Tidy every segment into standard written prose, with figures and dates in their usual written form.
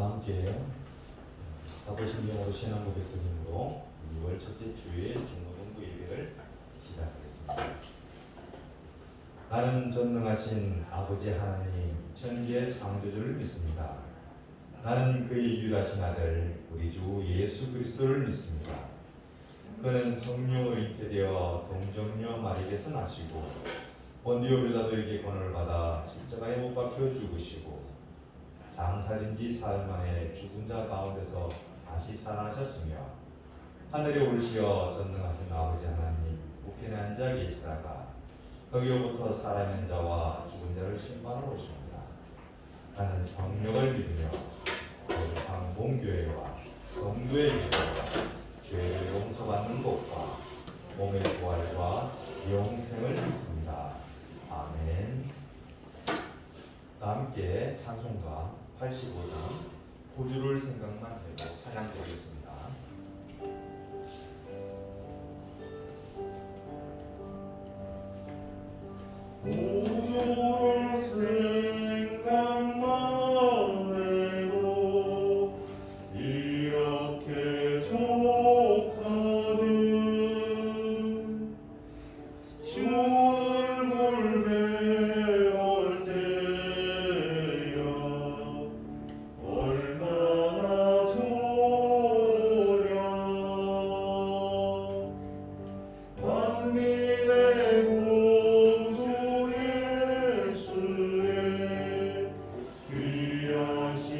함께 사도신경으로 신앙고백 드림으로 2월 첫째 주일 중고등부 예배를 시작하겠습니다. 나는 전능하신 아버지 하나님 천지의 창조주를 믿습니다. 나는 그의 유일하신 아들 우리 주 예수 그리스도를 믿습니다. 그는 성령으로 잉태되어 동정녀 마리에게서 나시고 본디오 빌라도에게 권을 받아 십자가에 못 박혀 죽으시고 장사된 지 사흘 만에 죽은 자 가운데서 다시 살아나셨으며 하늘에 오르시어 전능하신 아버지 하나님 우편에 앉아 계시다가 거기로부터 살아있는 자와 죽은 자를 심판하러 오십니다. 나는 성령을 믿으며 거룩한 공교회와 성도의 교회와 죄를 용서받는 것과 몸의 부활과 영생을 믿습니다. 아멘. 함께 찬송가 85장 구주를 생각만 해도 찬양드리겠습니다. 구주를 생각만 해도 이렇게 족하든 주 얼굴 배울 때야 얼마나 좋으랴. 만민의 구주 예수의 귀하신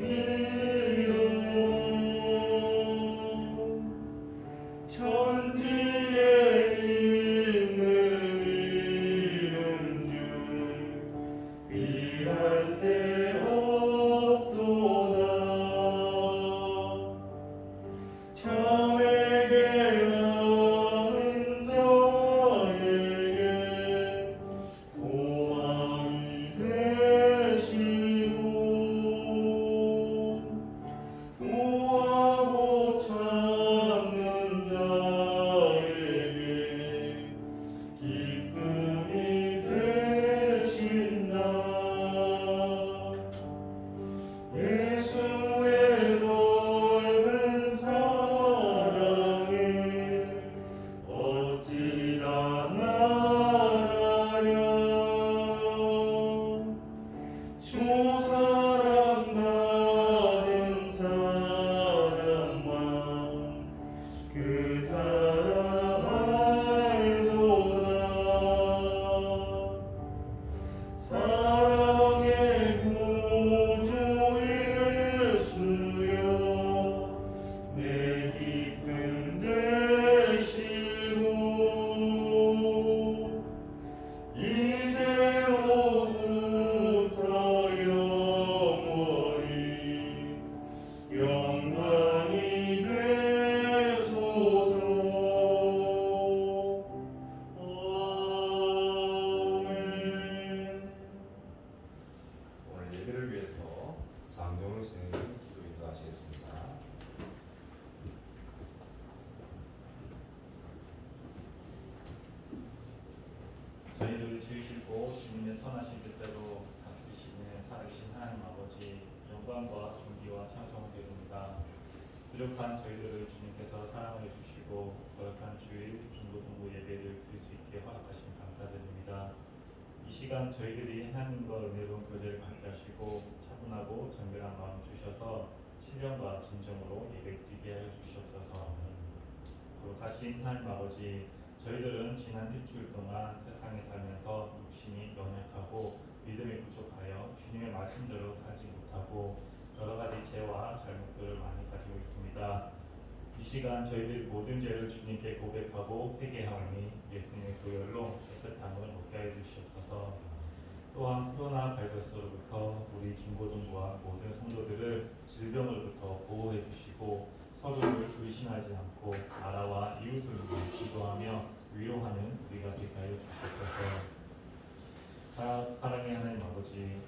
이름 천지에 있는 이름 중 비할 데 없도다. 참에게 아는 자에게 소망이 되시고 구하고 찾는 자에게 기쁨이 되신다. 예수의 넓은 사랑에 어찌 다 말하랴. 주 사랑받은 사람만 그 사랑 알도다. 사랑의 구주 예수여 내 기쁨 되시고 이제로부터 영원히 영광이 되소서. 아멘. 오늘 예배를 위해서 장경을 선생님 기도 인도하시겠습니다. 저희를 지으시고 주님의 선하신 뜻대로 다스리시는 살아계신 하나님 아버지 영광과 존귀와 찬송을 드립니다. 부족한 저희들을 주님께서 사랑해 주시고 거룩한 주일 중고등부 예배를 드릴 수 있게 허락하신 감사드립니다. 이 시간 저희들이 하나님과 은혜로운 교제를 갖게 하시고 차분하고 정결한 마음 주셔서 신령과 진정으로 예배드리게 하여 주시옵소서. 거룩하신 하나님 아버지, 저희들은 지난 일주일 동안 세상에 살면서 육신이 연약하고 믿음이 부족하여 주님의 말씀대로 살지 못하고 여러 가지 죄와 잘못들을 많이 가지고 있습니다. 이 시간 저희들 모든 죄를 주님께 고백하고 회개하오니 예수님의 보혈로 깨끗함을 얻게 하여 주시옵소서. 또한 코로나 바이러스로부터 우리 중고등부와 모든 성도들을 질병으로부터 보호해 주시고 서로를 의심하지 않고 나라와 이웃을 위해 기도하며 위로하는 우리가 되게 하여 주시옵소서. 사랑의 하나님 아버지,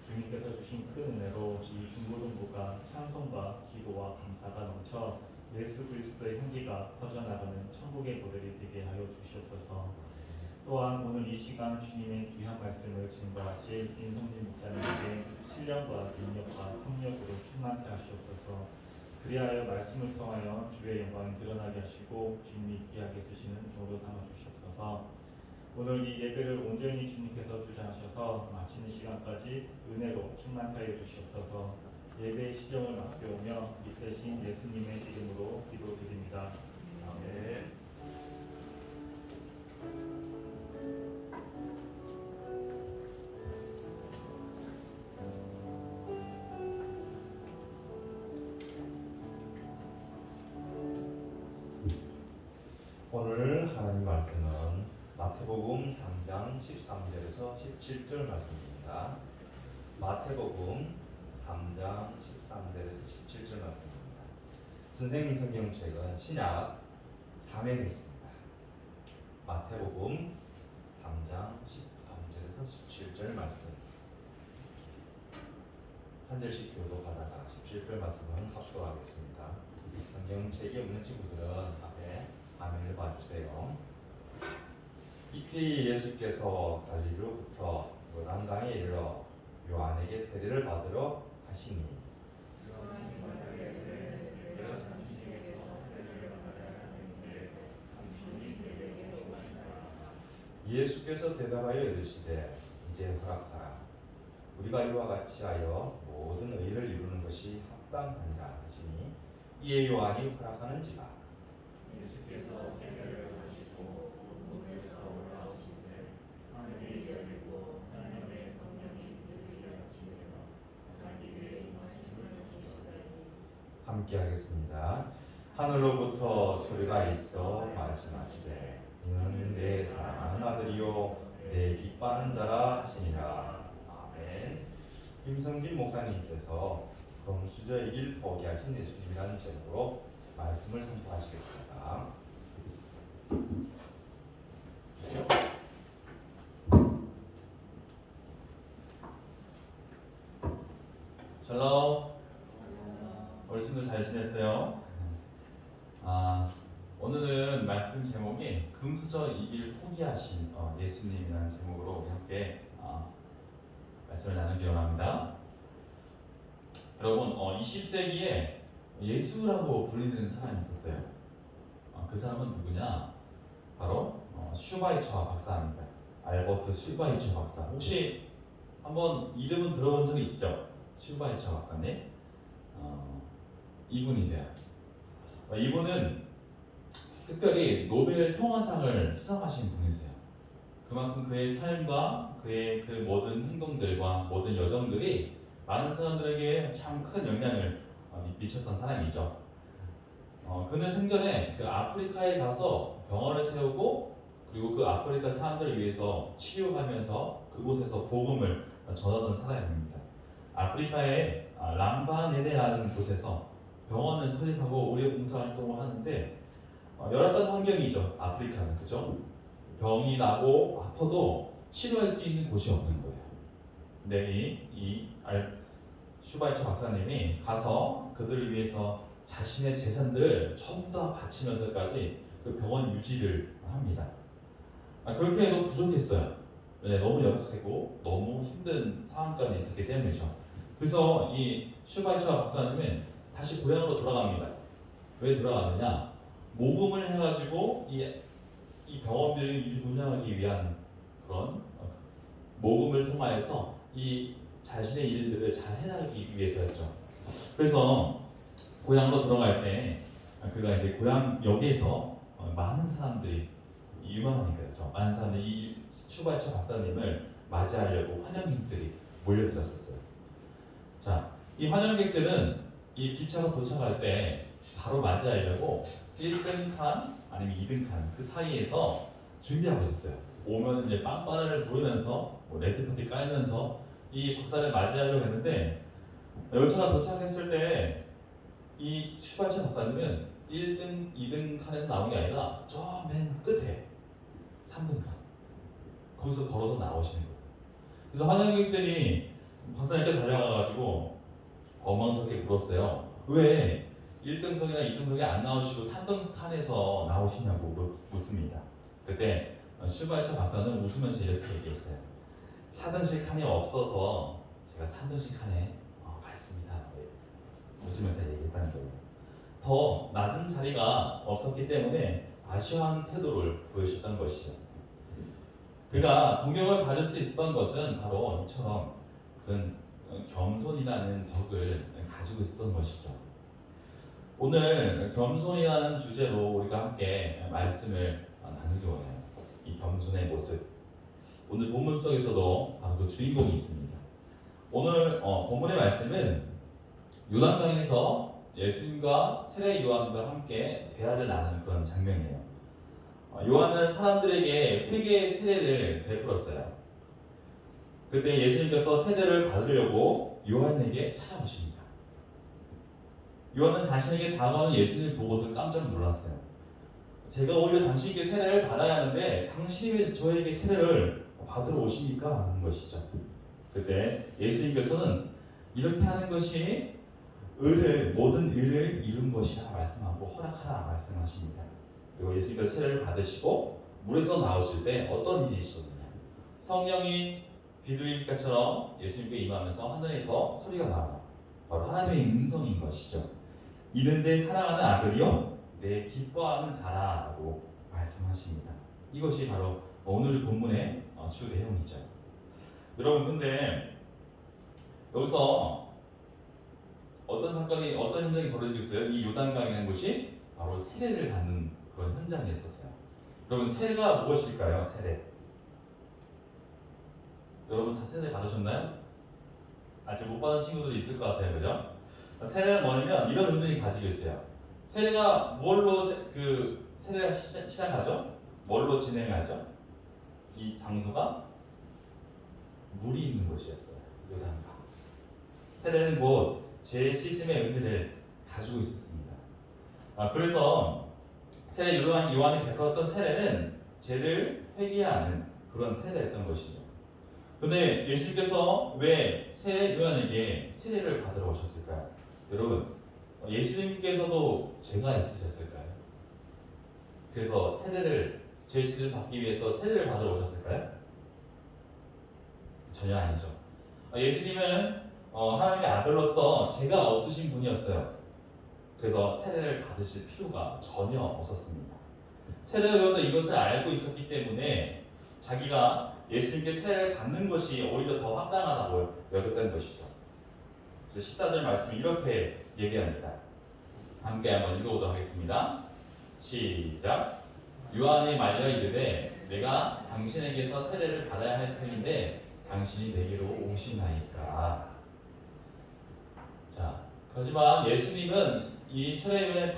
주님께서 주신 큰 은혜로 이 중고등부가 찬송과 기도와 감사가 넘쳐 예수 그리스도의 향기가 퍼져나가는 천국의 모델이 되게 하여 주시옵소서. 또한 오늘 이 시간 주님의 귀한 말씀을 증거하실 임성진 목사님에게 신령과 능력과 성령으로 충만케 하시옵소서. 그리하여 말씀을 통하여 주의 영광이 드러나게 하시고 주님이 귀하게 쓰시는 종으로 삼아 주시옵소서. 오늘 이 예배를 온전히 주님께서 주장하셔서 마치는 시간까지 은혜로 충만케 하여 주시옵소서. 예배의 시정을 맡겨오며 믿으신 예수님의 이름으로 기도드립니다. 아멘. 오늘 하나님 말씀은 마태복음 3장 13절에서 17절 말씀입니다. 마태복음 3장 13절에서 17절 말씀입니다. 선생님 성경책은 신약 3회에 있습니다. 마태복음 3장 13절에서 17절 말씀. 한 절씩 교도하다가 17절 말씀은 합독하겠습니다. 성경책이 없는 친구들은 앞에 화면을 봐주세요. 이때 예수께서 갈릴리로부터 요단강에 이르러 요한에게 세례를 받으러 가시니 예수께서 대답하여 이르시되 이제 허락하라. 우리가 이와 같이 하여 모든 의를 이루는 것이 합당하니라 하시니 이에 요한이 허락하는지라. 예수께서 세례를 하시고 물에서 올라오시되 하늘이 열리고 하나님의 성령이 그에게 비치되어 자기에게 말씀을 주시더니 함께 하겠습니다. 하늘로부터 소리가 있어 말씀하시되 이는 내 사랑하는 아들이요 내 기뻐하는 자라 하시니라. 아멘. 임성진 목사님께서 금수저의 길 포기하신 예수님이라는 제목으로 말씀을 선포하시겠습니다. 샬롬. 어르신들 잘 지냈어요? 오늘은 말씀 제목이 금수저 이 길 포기하신 예수님이라는 제목으로 우리 함께 말씀을 나누기로 합니다. 여러분, 20세기에 예수라고 불리는 사람이 있었어요. 그 사람은 누구냐? 바로 슈바이처 박사입니다. 알버트 슈바이처 박사. 혹시 한번 이름은 들어본 적이 있죠? 슈바이처 박사님. 이분이세요. 이분은 특별히 노벨 평화상을 수상하신 분이세요. 그만큼 그의 삶과 그의 그 모든 행동들과 모든 여정들이 많은 사람들에게 참 큰 영향을 미쳤던 사람이죠. 그는 생전에 그 아프리카에 가서 병원을 세우고 그리고 그 아프리카 사람들을 위해서 치료하면서 그곳에서 복음을 전하던 사람입니다. 아프리카의 람바네네라는 곳에서 병원을 설립하고 의료 봉사 활동을 하는데 열악한 환경이죠. 아프리카는, 그죠? 병이 나고 아파도 치료할 수 있는 곳이 없는 거예요. 근데 슈바이처 박사님이 가서 그들을 위해서 자신의 재산들을 전부 다 바치면서까지 그 병원 유지를 합니다. 그렇게 해도 부족했어요. 너무 열악하고 너무 힘든 상황까지 있었기 때문이죠. 그래서 이 슈바이처 박사님은 다시 고향으로 돌아갑니다. 왜 돌아가느냐? 모금을 해가지고 이 병원비를 운영하기 위한 그런 모금을 통하여서 이 자신의 일들을 잘 해나가기 위해서였죠. 그래서 고향으로 돌아갈 때 그가 이제 고향역에서 많은 사람들이 유명하니까요. 많은 사람들이 이 슈바이처 박사님을 맞이하려고 환영객들이 몰려들었었어요. 자, 이 환영객들은 이 기차가 도착할 때 바로 맞이하려고 1등 칸 아니면 2등 칸 그 사이에서 준비하고 있었어요. 오면 이제 빵빠레를 부르면서 레드카펫 깔면서 이 박사를 맞이하려고 했는데 열차가 도착했을 때 이 슈바이처 박사님은 1등, 2등 칸에서 나온 게 아니라 저 맨 끝에 3등 칸 거기서 걸어서 나오시는 거예요. 그래서 환영객들이 박사님께 달려가가지고 어망스럽게 물었어요. 왜 1등석이나 2등석에 안 나오시고 3등 칸에서 나오시냐고 묻습니다. 그때 슈발처 박사는 웃으면서 이렇게 얘기했어요. 4등실 칸이 없어서 제가 3등실 칸에 갔습니다. 웃으면서 얘기했다는 거예요. 더 낮은 자리가 없었기 때문에 아쉬워하는 태도를 보여줬던 것이죠. 그가 존경을 받을 수 있었던 것은 바로 이처럼 그런 겸손이라는 덕을 가지고 있었던 것이죠. 오늘 겸손이라는 주제로 우리가 함께 말씀을 나누기 원해요. 이 겸손의 모습. 오늘 본문 속에서도 바로 그 주인공이 있습니다. 오늘 본문의 말씀은 요단강에서 예수님과 세례 요한과 함께 대화를 나누는 그런 장면이에요. 요한은 사람들에게 회개의 세례를 베풀었어요. 그때 예수님께서 세례를 받으려고 요한에게 찾아오십니다. 요한은 자신에게 다가오는 예수님을 보고서 깜짝 놀랐어요. 제가 오히려 당신께 세례를 받아야 하는데 당신이 왜 저에게 세례를 받으러 오십니까? 하는 것이죠. 그때 예수님께서는 이렇게 하는 것이 모든 의를 이룬 것이라 말씀하고 허락하라 말씀하십니다. 그리고 예수님께서 세례를 받으시고 물에서 나오실 때 어떤 일이 있었느냐? 성령이 비둘기처럼 예수님께 임하면서 하늘에서 소리가 나와요. 바로 하나님의 음성인 것이죠. 이는 내 사랑하는 아들이요 내 기뻐하는 자라고 말씀하십니다. 이것이 바로 오늘 본문의 주 내용이죠. 여러분, 근데 여기서 어떤 사건이, 어떤 현장이 벌어지고 있어요? 이 요단강이라는 곳이 바로 세례를 받는 그런 현장이었었어요. 여러분, 세례가 무엇일까요? 세례. 여러분 다 세례 받으셨나요? 아직 못 받은 친구들도 있을 것 같아요, 그죠? 세례는 뭐냐면 이런 의미를 가지고 있어요. 세례가 무엇로 세례가 시작하죠? 뭘로 진행하죠? 이 장소가 물이 있는 곳이었어요. 요단강. 세례는 곧 죄 씻음의 의미를 가지고 있었습니다. 그래서 세례 요한이 베풀었던 세례는 죄를 회개하는 그런 세례였던 것이죠. 근데 예수님께서 왜 세례 요한에게 세례를 받으러 오셨을까요? 여러분, 예수님께서도 죄가 있으셨을까요? 그래서 죄 씻음을 받기 위해서 세례를 받으러 오셨을까요? 전혀 아니죠. 예수님은 하나님의 아들로서 죄가 없으신 분이었어요. 그래서 세례를 받으실 필요가 전혀 없었습니다. 세례 요한도 이것을 알고 있었기 때문에 자기가 예수님께 세례를 받는 것이 오히려 더 합당하다고 여겼던 것이죠. 그래서 14절 말씀이 이렇게 얘기합니다. 함께 한번 읽어보도록 하겠습니다. 시작. 요한이 말려 이르되 내가 당신에게서 세례를 받아야 할 터인데 당신이 내게로 오시나이까. 자, 하지만 예수님은 이 세례의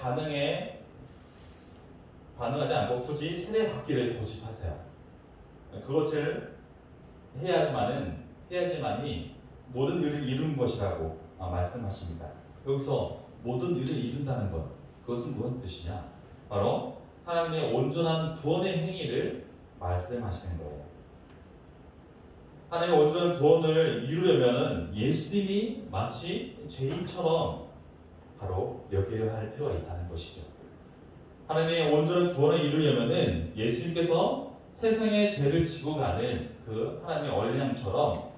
반응하지 않고 굳이 세례 받기를 고집하세요. 그것을 해야지만이 모든 의를 이룬 것이라고 말씀하십니다. 여기서 모든 의를 이룬다는 것, 그것은 무슨 뜻이냐? 바로 하나님의 온전한 구원의 행위를 말씀하시는 거예요. 하나님의 온전한 구원을 이루려면 예수님이 마치 죄인처럼 바로 여겨야 할 필요가 있다는 것이죠. 하나님의 온전한 구원을 이루려면 예수님께서 세상의 죄를 지고 가는 그 하나님의 어린 양처럼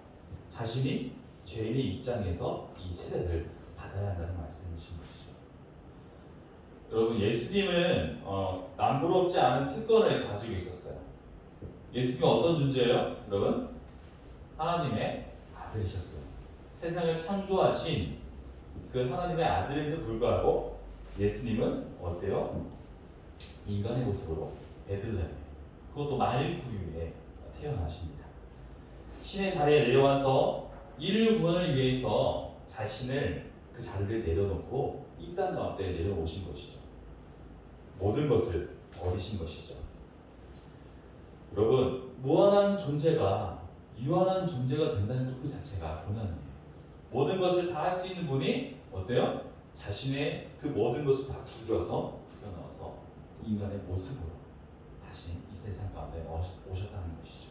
자신이 죄인의 입장에서 이 세례를 받아야 한다는 말씀이신 것이죠. 여러분, 예수님은 남부럽지 않은 특권을 가지고 있었어요. 예수님이 어떤 존재예요? 여러분, 하나님의 아들이셨어요. 세상을 창조하신 그 하나님의 아들임에도 불구하고 예수님은 어때요? 인간의 모습으로 베들레헴, 그것도 말구유에 태어나십니다. 신의 자리에 내려와서 인류 구원을 위해서 자신을 그 자리를 내려놓고 이 땅 가운데 내려오신 것이죠. 모든 것을 버리신 것이죠. 여러분, 무한한 존재가 유한한 존재가 된다는 것 그 자체가 고난이에요. 모든 것을 다 할 수 있는 분이 어때요? 자신의 그 모든 것을 다 죽여서 넣어서 인간의 모습으로 다시 이 세상 가운데 오셨다는 것이죠.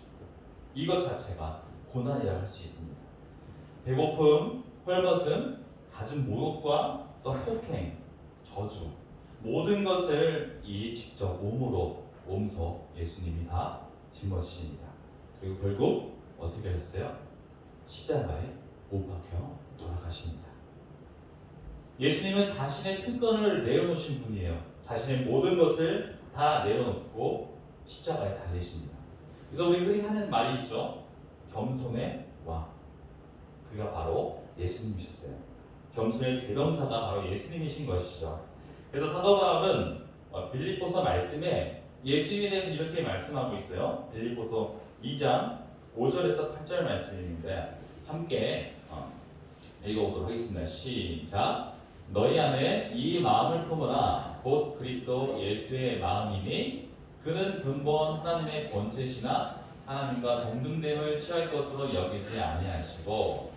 이것 자체가 고난이라고 할 수 있습니다. 배고픔, 헐벗음, 갖은 모욕과 또 폭행, 저주, 모든 것을 이 직접 몸소 예수님이 다 짊어지십니다. 그리고 결국 어떻게 하셨어요? 십자가에 못 박혀 돌아가십니다. 예수님은 자신의 특권을 내려놓으신 분이에요. 자신의 모든 것을 다 내려놓고 십자가에 달리십니다. 그래서 우리 흔히 하는 말이 있죠. 겸손의 왕. 그가 바로 예수님이셨어요. 겸손의 대명사가 바로 예수님이신 것이죠. 그래서 사도 바울은 빌립보서 말씀에 예수님에 대해서 이렇게 말씀하고 있어요. 빌립보서 2장 5절에서 8절 말씀인데 함께 읽어보도록 하겠습니다. 시작. 너희 안에 이 마음을 품으라. 곧 그리스도 예수의 마음이니 그는 근본 하나님의 본체시나 하나님과 동등됨을 취할 것으로 여기지 아니하시고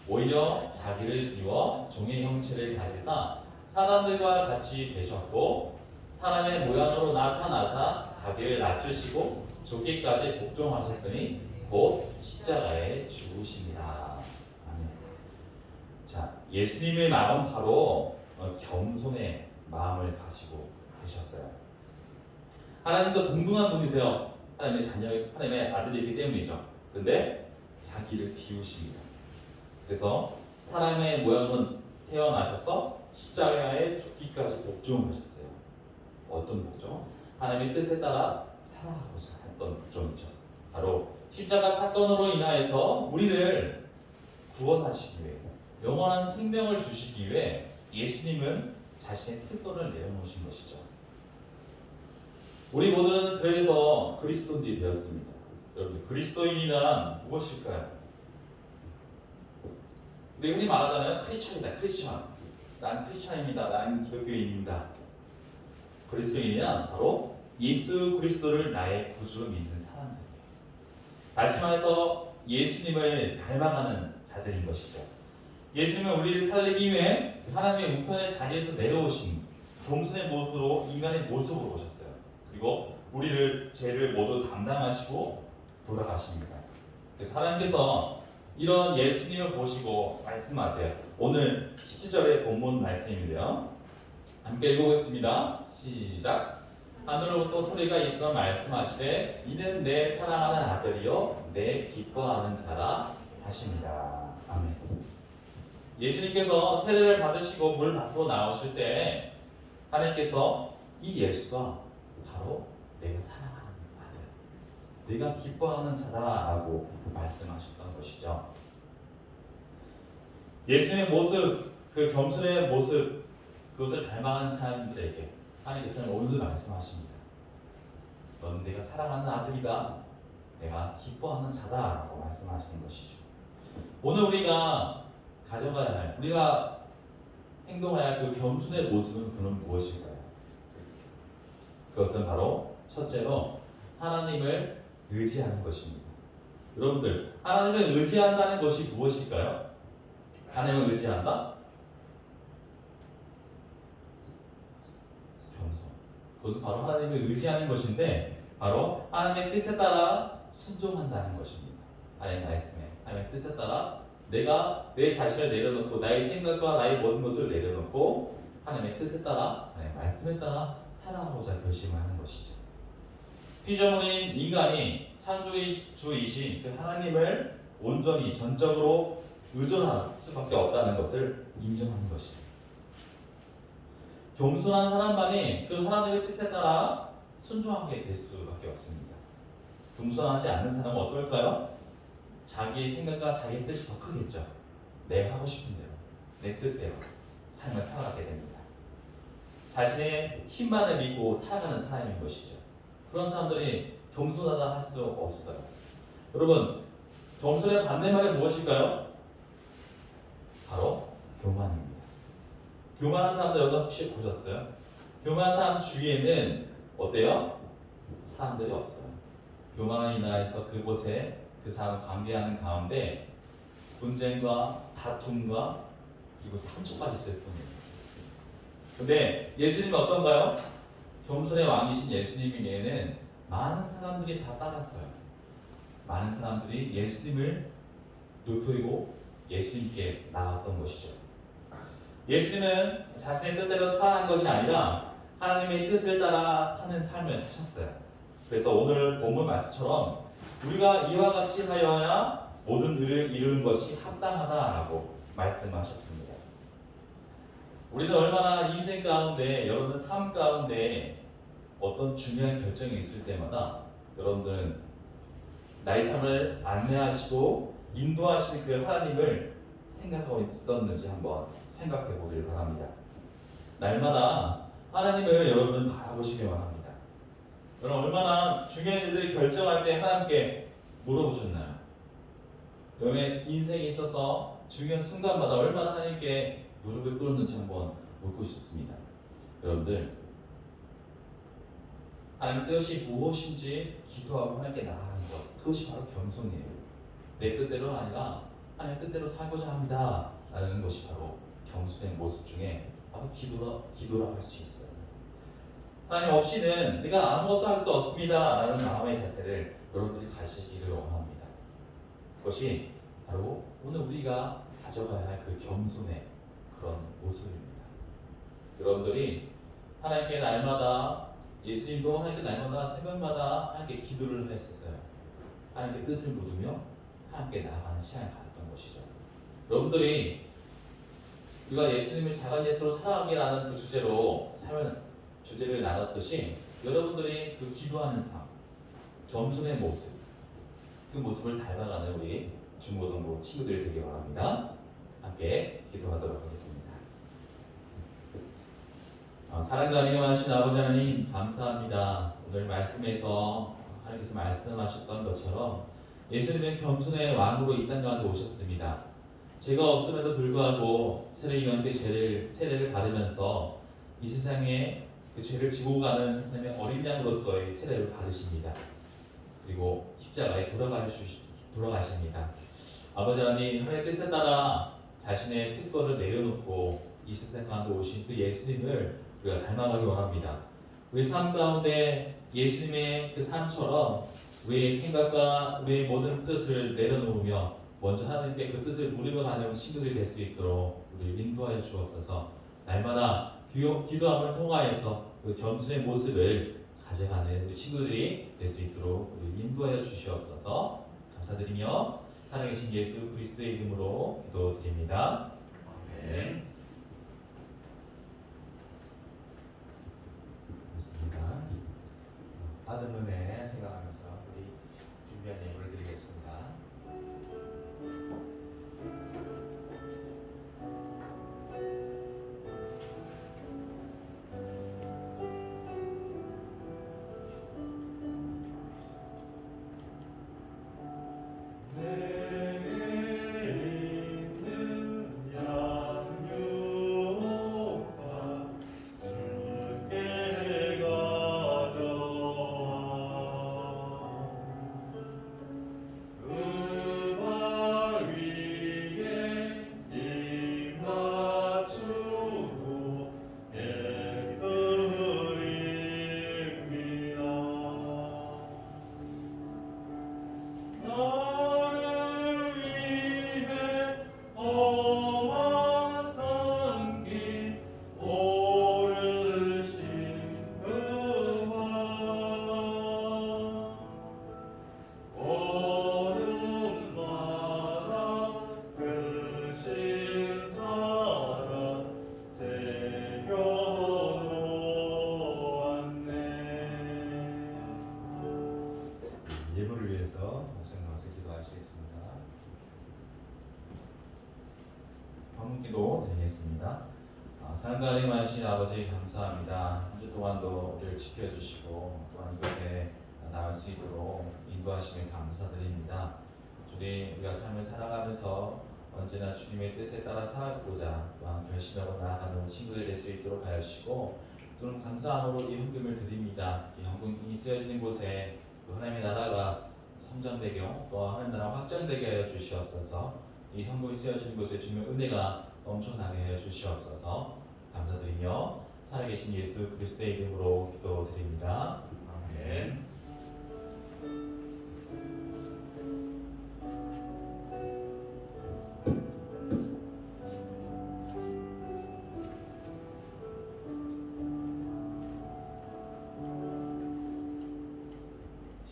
오히려 자기를 비워 종의 형체를 가지사 사람들과 같이 되셨고 사람의 모양으로 나타나사 자기를 낮추시고 죽기까지 복종하셨으니 곧 십자가에 죽으십니다. 아멘. 자, 예수님의 마음은 바로 겸손의 마음을 가지고 계셨어요. 하나님과 동등한 분이세요. 하나님의 자녀, 하나님의 아들이기 때문이죠. 그런데 자기를 비우십니다. 그래서 사람의 모양으로 태어나셔서 십자가에 죽기까지 복종하셨어요. 어떤 복종? 하나님의 뜻에 따라 살아가고자 했던 복종이죠. 바로 십자가 사건으로 인하여서 우리를 구원하시기 위해 영원한 생명을 주시기 위해 예수님은 자신의 특권을 내려놓으신 것이죠. 우리 모두는 그래서 그리스도인이 되었습니다. 여러분, 그리스도인이란 무엇일까요? 우리 흔히 말하잖아요. 크리스천이다. 크리스천. 난 크리스천입니다. 난 기독교인입니다. 그리스도인이란 바로 예수 그리스도를 나의 구주로 믿는 사람들이에요. 다시 말해서 예수님을 닮아가는 자들인 것이죠. 예수님은 우리를 살리기 위해 하나님의 우편의 자리에서 내려오신 겸손의 모습으로 인간의 모습으로 오셨어요. 그리고 우리를 죄를 모두 담당하시고 돌아가십니다. 그래서 하나님께서 이런 예수님을 보시고 말씀하세요. 오늘 17절의 본문 말씀인데요. 함께 읽어보겠습니다. 시작. 하늘로부터 소리가 있어 말씀하시되 이는 내 사랑하는 아들이요 내 기뻐하는 자라 하십니다. 아멘. 예수님께서 세례를 받으시고 물 밖으로 나오실 때 하나님께서 이 예수가 바로 내가 사랑하는 아들, 내가 기뻐하는 자다라고 말씀하셨던 것이죠. 예수님의 모습, 그 겸손의 모습, 그것을 닮아가는 사람들에게 하나님께서는 오늘도 말씀하십니다. 너는 내가 사랑하는 아들이다, 내가 기뻐하는 자다라고 말씀하시는 것이죠. 오늘 우리가 가져가야 할, 우리가 행동해야 할 그 겸손의 모습은 그럼 무엇일까요? 그것은 바로 첫째로 하나님을 의지하는 것입니다. 여러분들, 하나님을 의지한다는 것이 무엇일까요? 하나님을 의지한다? 겸손. 그것은 바로 하나님을 의지하는 것인데 바로 하나님의 뜻에 따라 순종한다는 것입니다. 하나님의 말씀에, 하나님의 뜻에 따라 내가 내 자신을 내려놓고 나의 생각과 나의 모든 것을 내려놓고 하나님의 뜻에 따라, 하나님의 말씀에 따라 살아가고자 결심을 하는 것이죠. 피조물인 인간이 창조의 주이신 그 하나님을 온전히 전적으로 의존할 수밖에 없다는 것을 인정하는 것이죠. 겸손한 사람만이 그 하나님의 뜻에 따라 순종하게 될 수밖에 없습니다. 겸손하지 않는 사람은 어떨까요? 자기의 생각과 자기의 뜻이 더 크겠죠. 내가 하고 싶은 대로, 내 뜻대로 삶을 살아가게 됩니다. 자신의 힘만을 믿고 살아가는 사람인 것이죠. 그런 사람들이 겸손하다 할 수 없어요. 여러분, 겸손의 반대말이 무엇일까요? 바로 교만입니다. 교만한 사람들 여러분 혹시 보셨어요? 교만한 사람 주위에는 어때요? 사람들이 없어요. 교만을 인하여서 그곳에 그 사람을 관계하는 가운데 분쟁과 다툼과 그리고 상처까지 있을 뿐이에요. 근데 예수님은 어떤가요? 겸손의 왕이신 예수님에게는 많은 사람들이 다 따랐어요. 많은 사람들이 예수님을 높이고 예수님께 나왔던 것이죠. 예수님은 자신의 뜻대로 살아간 것이 아니라 하나님의 뜻을 따라 사는 삶을 사셨어요. 그래서 오늘 본문 말씀처럼 우리가 이와 같이 하여야 모든 의를 이루는 것이 합당하다라고 말씀하셨습니다. 우리는 얼마나 인생 가운데, 여러분 삶 가운데 어떤 중요한 결정이 있을 때마다 여러분들은 나의 삶을 안내하시고 인도하시는 그 하나님을 생각하고 있었는지 한번 생각해 보길 바랍니다. 날마다 하나님을 여러분은 바라보시길 바랍니다. 여러분 얼마나 중요한 일들을 결정할 때 하나님께 물어보셨나요? 여러분의 인생에 있어서 중요한 순간마다 얼마나 하나님께 무릎을 꿇었는지 한번 묻고 싶습니다. 여러분들 하나님 뜻이 무엇인지 기도하고 하나님께 나아가는 것, 그것이 바로 겸손이에요. 내 뜻대로 아니라 하나님 뜻대로 살고자 합니다 라는 것이 바로 겸손의 모습 중에 바로 기도라고 할 수 있어요. 하나님 없이는 내가 아무것도 할 수 없습니다 라는 마음의 자세를 여러분들이 가지기를 원합니다. 그것이 바로 오늘 우리가 가져가야 할 그 겸손의 그런 모습입니다. 여러분들이 하나님께 날마다, 예수님도 하나님께 날마다 새벽마다 하나님께 기도를 했었어요. 하나님께 뜻을 묻으며 하나님께 나아가는 시간을 가졌던 것이죠. 여러분들이 우리가 예수님을 작은 예수로 살아가기라는 그 주제를 나눴듯이 여러분들이 그 기도하는 삶, 겸손의 모습, 그 모습을 닮아가는 우리 중고등부 친구들이 되기 바랍니다. 함께 기도하도록 하겠습니다. 사랑과 인용하신 아버지 하나님 감사합니다. 오늘 말씀에서 하나님께서 말씀하셨던 것처럼 예수님은 겸손의 왕으로 이 땅 가운데 오셨습니다. 죄가 없음에도 불구하고 세례요한께 세례를 받으면서 이 세상에 그 죄를 지고 가는 하나님의 어린 양으로서의 세례를 받으십니다. 그리고 십자가에 돌아가십니다. 아버지 하나님, 하나님의 뜻에 따라 자신의 특권을 내려놓고 이 세상 가운데 오신 그 예수님을 우리가 닮아가기 원합니다. 우리 삶 가운데 예수님의 그 삶처럼 우리의 생각과 우리의 모든 뜻을 내려놓으며 먼저 하나님께 그 뜻을 물으며 가는 친구들이 될 수 있도록 우리를 인도하여 주옵소서. 날마다 기도함을 통하여서 그 겸손의 모습을 가져가는 우리 친구들이 될 수 있도록 우리를 인도하여 주시옵소서. 감사드리며 살아계신 예수 그리스도의 이름으로 기도드립니다. 아멘. 좋습니다. 받은 은혜 생각하면서 우리 준비한 예물을 드리겠습니다. 예물을 위해서 목사님 나와서 기도하시겠습니다. 방문기도 드리겠습니다. 사랑과 은혜 많으신 아버지 감사합니다. 한 주 동안도 우리를 지켜주시고 또한 이곳에 나올 수 있도록 인도하시면 감사드립니다. 주님, 우리가 삶을 살아가면서 언제나 주님의 뜻에 따라 살아가고자 또한 결심하고 나아가는 친구들이 될 수 있도록 하시고, 또는 감사함으로 이 헌금을 드립니다. 이 헌금이 쓰여지는 곳에 또 하나님의 나라가 성장되게, 또 하나님의 나라가 확장되게 하여 주시옵소서. 이 헌금이 쓰여지는 곳에 주님의 은혜가 넘쳐나게 하여 주시옵소서. 감사드리며 살아계신 예수 그리스도의 이름으로 기도드립니다. 아멘.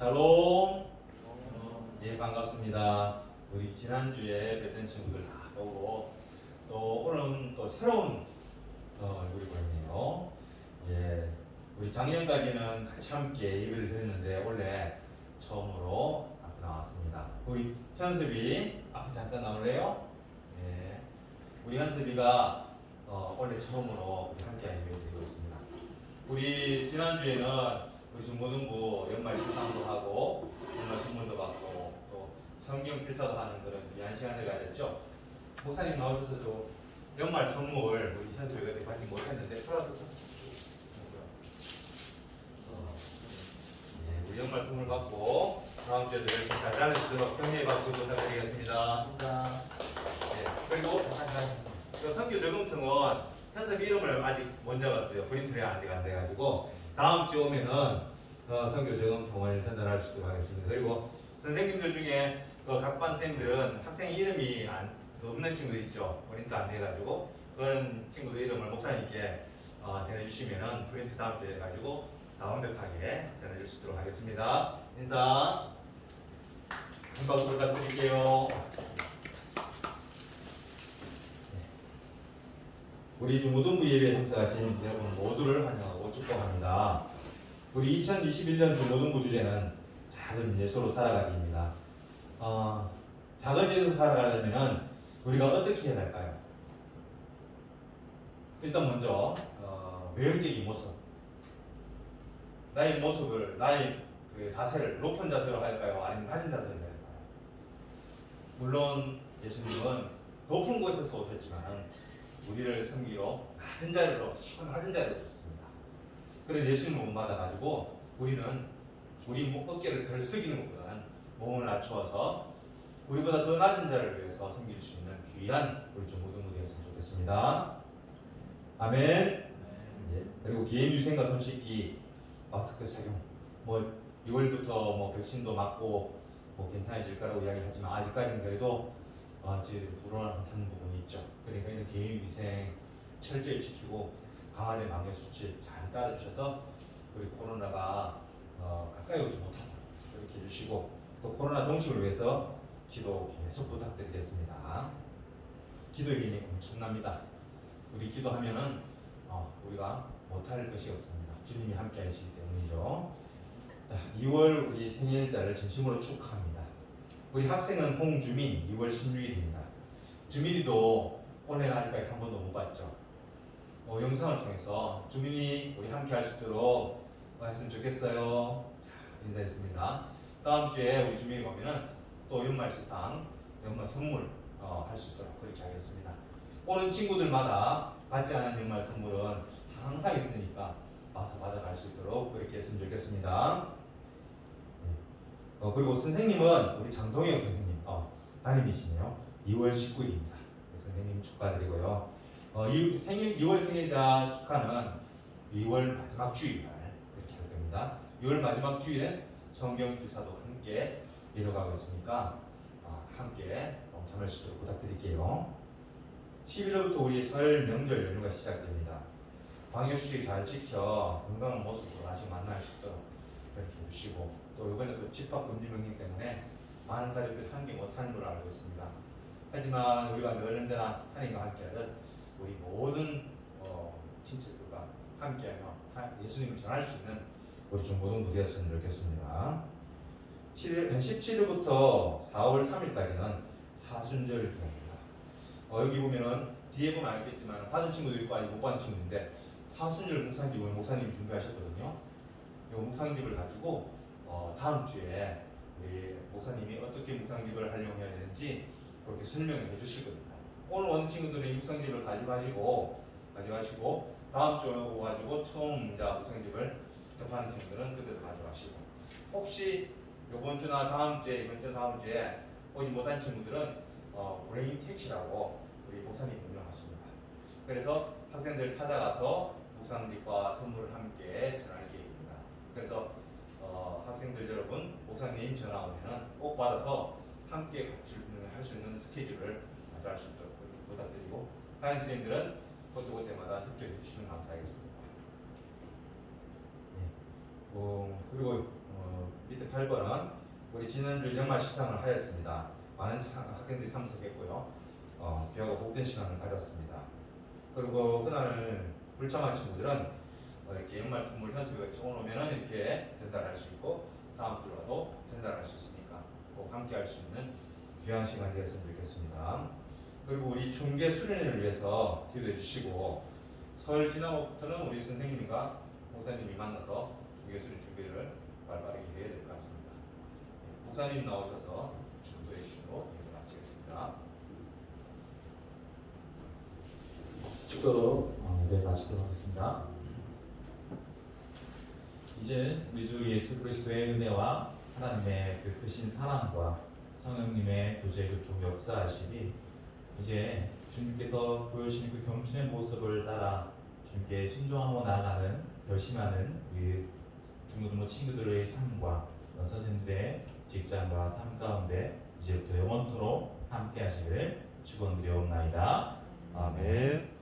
샬롬. 예, 반갑습니다. 우리 지난주에 뵀던 친구들 다 보고 또 오늘은 또 새로운 얼굴이 보이네요. 예, 우리 작년까지는 같이 함께 예배를 드렸는데 원래 처음으로 앞에 나왔습니다. 우리 현습이 앞에 잠깐 나올래요? 예, 우리 현습이가 원래 처음으로 우리 함께 예배를 드리고 있습니다. 우리 지난주에는 우리 중고등부 연말 식상도 하고 연말 선물도 받고 또 성경 필사도 하는 그런 귀한 시간을 가졌죠. 목사님 나오셔서도 연말 선물 우리 현수가 그때 받지 못했는데 예, 우리 연말 선물 받고 다음 주에도 열심히 잘 다니시도록 격려의 박수 부탁드리겠습니다. 예, 그리고 선교 적응통은 현섭 이름을 아직 못 적었어요. 프린트가 안 돼가지고 다음 주 오면은 선교 적응통을 전달할 수 있도록 하겠습니다. 그리고 선생님들 중에 각 반생들은 학생 이름이 없는 친구 있죠. 프린트 안 돼가지고 그런 친구들 이름을 목사님께 전해주시면은 프린트 다음 주에 해가지고 완벽하게 전해줄 수 있도록 하겠습니다. 인사 한 박수 부탁드릴게요. 우리 중고등부 예배에 참석하신 여러분 모두를 환영하고 축복합니다. 우리 2021년 중고등부 주제는 작은 예수로 살아가기입니다. 작은 예수로 살아가려면 우리가 어떻게 해야 할까요? 일단 먼저 외형적인 모습, 나의 모습을, 나의 그 자세를 높은 자세로 할까요? 아니면 낮은 자세로 할까요? 물론 예수님은 높은 곳에서 오셨지만 우리를 섬기러 낮은 자리로 오셨습니다. 그래서 예수님을 못 받아가지고 우리는 우리 어깨를 덜 숙이는 것보다는 몸을 낮추어서 우리보다 더 낮은 자를 위해서 섬길 수 있는 귀한 우리 중고등부 되었으면 좋겠습니다. 아멘. 예. 그리고 개인위생과 손 씻기, 마스크 착용. 6월부터 백신도 맞고 괜찮아질 거라고 이야기하지만 아직까지는 그래도 저희들이 불안한 부분이 있죠. 그러니까 이런 개인위생 철저히 지키고 강화된 방역 수칙 잘 따라주셔서 우리 코로나가 가까이 오지 못하도록 그렇게 해주시고 또 코로나 종식을 위해서 기도 계속 부탁드리겠습니다. 기도의 힘이 엄청납니다. 우리 기도하면은 우리가 못할 것이 없습니다. 주님이 함께 하시기 때문이죠. 2월 우리 생일자를 진심으로 축하합니다. 우리 학생은 홍주민 2월 16일입니다. 주민이도 오늘 아직까지 한 번도 못 봤죠. 영상을 통해서 주민이 우리 함께 할 수 있도록 했으면 좋겠어요. 자, 인사했습니다. 다음 주에 우리 주민이 오면은 또 연말 시상, 연말 선물 할 수 있도록 그렇게 하겠습니다. 오는 친구들마다 받지 않은 연말 선물은 항상 있으니까 와서 받아갈 수 있도록 그렇게 했으면 좋겠습니다. 그리고 선생님은 우리 장동혁 선생님 담임이시네요. 2월 19일입니다. 선생님 축하드리고요. 2월 생일자 축하는 2월 마지막 주일날 그렇게 할 겁니다. 2월 마지막 주일엔 성경 필사도 함께 이뤄가고 있으니까 함께 참여할 수 있도록 부탁드릴게요. 11월부터 우리 설 명절 연휴가 시작됩니다. 방역수칙 잘 지켜 건강한 모습으로 다시 만날 수 있도록 그렇게 해주시고 또 이번에 또 집합 금지 명령 때문에 많은 가족들이 함께 못하는 걸 알고 있습니다. 하지만 우리가 늘 언제나 하나님과 함께하듯 우리 모든 친척들과 함께하며 예수님을 전할 수 있는 우리 중고등부 되었으면 좋겠습니다. 17일부터 4월 3일까지는 사순절입니다. 여기 보면은 뒤에 보면 알겠지만 받은 친구도 있고 아직 못 받은 친구인데 사순절 묵상집을 목사님이 준비하셨거든요. 이 묵상집을 가지고 다음 주에 우리 목사님이 어떻게 묵상집을 활용해야 되는지 그렇게 설명을 해주실 겁니다. 오늘 오는 친구들은 이 묵상집을 가져가시고 다음 주에 오가지고 처음 묵상집을 접하는 친구들은 그대로 가져가시고 혹시 이번 주나 다음 주에 오지 못한 친구들은 브레인 택시라고 우리 목사님 운영하십니다. 그래서 학생들 찾아가서 묵상집과 선물을 함께 전할 계획입니다. 그래서 학생들 여러분 목사님 전화 오면은 꼭 받아서 함께 같이 할 수 있는 스케줄을 가져갈 수 있도록 부탁드리고 다른 선생님들은 그때마다 협조해 주시면 감사하겠습니다. 네. 그리고 밑에 8번은 우리 지난주 연말 시상을 하였습니다. 많은 학생들이 참석했고요. 귀하고 복된 시간을 가졌습니다. 그리고 그날 불참한 친구들은 이렇게 연말 선물 현수가 오면은 이렇게 전달할 수 있고 다음 주라도 전달할 수 있으니까 꼭 함께 할 수 있는 귀한 시간이 되었으면 좋겠습니다. 그리고 우리 중계 수련회를 위해서 기도해 주시고 설 지나고부터는 우리 선생님과 목사님이 만나서 중계 수련 준비를 발빠르게 해야 될 것 같습니다. 목사님 나오셔서 축도해 주시고 예배 마치겠습니다. 축도로 예배 마치도록 하겠습니다. 이제 우리 주 예수 그리스도의 은혜와 하나님의 그 크신 사랑과 성령님의 교제 교통 역사하심이 이제 주님께서 보여주신 그 겸손의 모습을 따라 주님께 순종하고 나아가는 결심하는 우리 중고등부 친구들의 삶과 선생님들의 직장과 삶 가운데 이제부터 영원토록 함께 하시기를 축원드리옵나이다. 아멘.